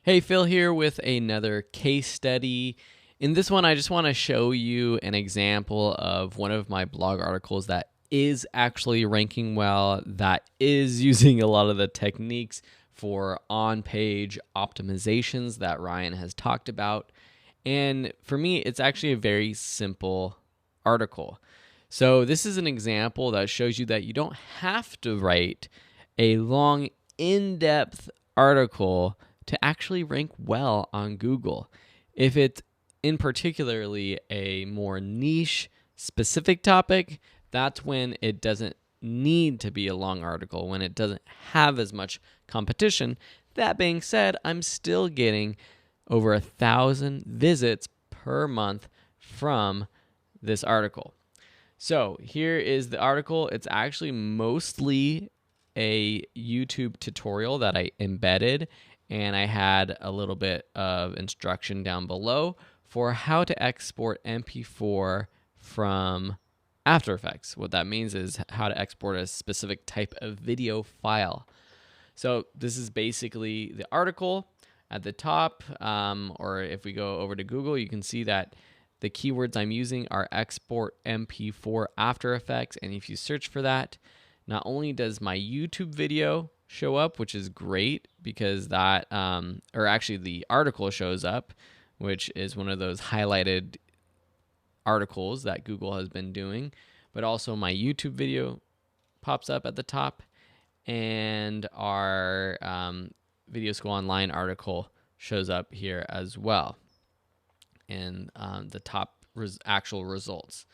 Hey, Phil here with another case study. In this one, I just want to show you an example of one of my blog articles that is actually ranking well, that is using a lot of the techniques for on-page optimizations that Ryan has talked about. And for me, it's actually a very simple article. So this is an example that shows you that you don't have to write a long, in-depth article to actually rank well on Google. If it's in particularly a more niche, specific topic, that's when it doesn't need to be a long article, when it doesn't have as much competition. That being said, I'm still getting over 1,000 visits per month from this article. So here is the article. It's actually mostly a YouTube tutorial that I embedded, and I had a little bit of instruction down below for how to export MP4 from After Effects. What that means is how to export a specific type of video file. So this is basically the article at the top, or if we go over to Google, you can see that the keywords I'm using are export MP4 After Effects, and if you search for that, not only does my YouTube video show up, which is great because that, or actually the article shows up, which is one of those highlighted articles that Google has been doing, but also my YouTube video pops up at the top, and our Video School Online article shows up here as well in the top actual results.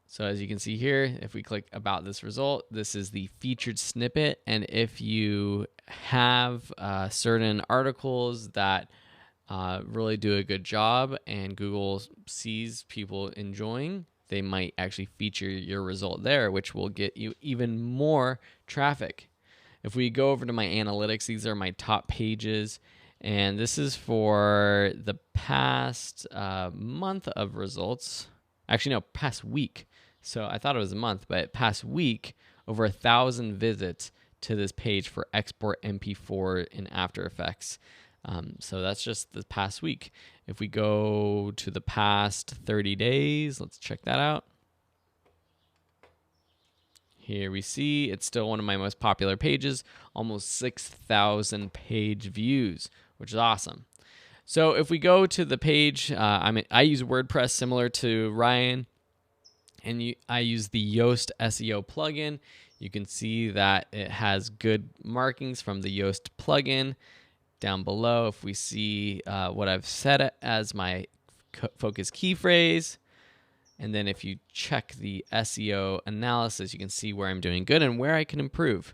So as you can see here, if we click about this result, this is the featured snippet. And if you have certain articles that really do a good job and Google sees people enjoying, they might actually feature your result there, which will get you even more traffic. If we go over to my analytics, these are my top pages. And this is for the past month of results. Actually, no, past week. So I thought it was a month, but past week, over 1,000 visits to this page for export MP4 in After Effects. So that's just the past week. If we go to the past 30 days, let's check that out. Here we see it's still one of my most popular pages, almost 6,000 page views, which is awesome. So if we go to the page, I use WordPress similar to Ryan, and I use the Yoast SEO plugin. You can see that it has good markings from the Yoast plugin. Down below, if we see what I've set as my focus key phrase, and then if you check the SEO analysis, you can see where I'm doing good and where I can improve.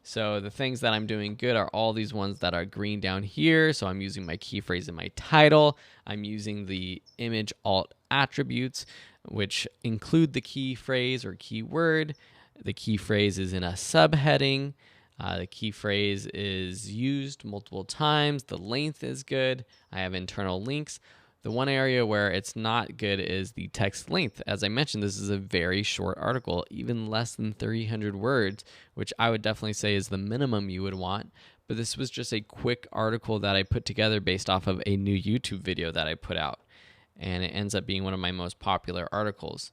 So the things that I'm doing good are all these ones that are green down here. So I'm using my key phrase in my title. I'm using the image alt attributes, which include the key phrase or keyword. The key phrase is in a subheading. The key phrase is used multiple times. The length is good. I have internal links. The one area where it's not good is the text length. As I mentioned, this is a very short article, even less than 300 words, which I would definitely say is the minimum you would want. But this was just a quick article that I put together based off of a new YouTube video that I put out. And it ends up being one of my most popular articles.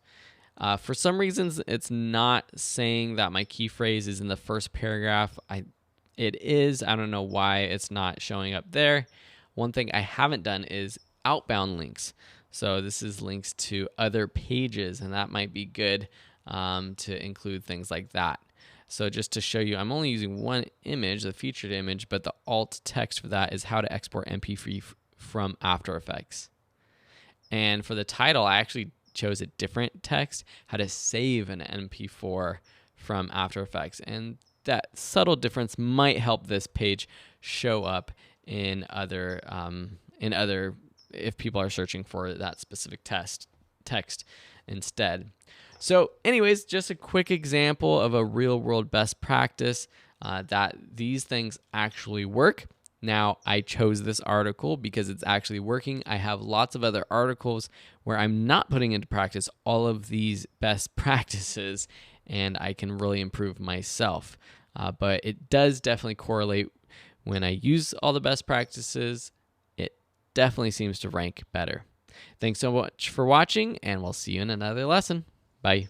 For some reasons, it's not saying that my key phrase is in the first paragraph. It is. I don't know why it's not showing up there. One thing I haven't done is outbound links. So this is links to other pages, and that might be good to include things like that. So just to show you, I'm only using one image, the featured image, but the alt text for that is how to export MP3 from After Effects. And for the title, I actually chose a different text, how to save an MP4 from After Effects. And that subtle difference might help this page show up in other if people are searching for that specific text instead. So anyways, just a quick example of a real world best practice that these things actually work. Now, I chose this article because it's actually working. I have lots of other articles where I'm not putting into practice all of these best practices, and I can really improve myself. But it does definitely correlate when I use all the best practices, it definitely seems to rank better. Thanks so much for watching, and we'll see you in another lesson. Bye.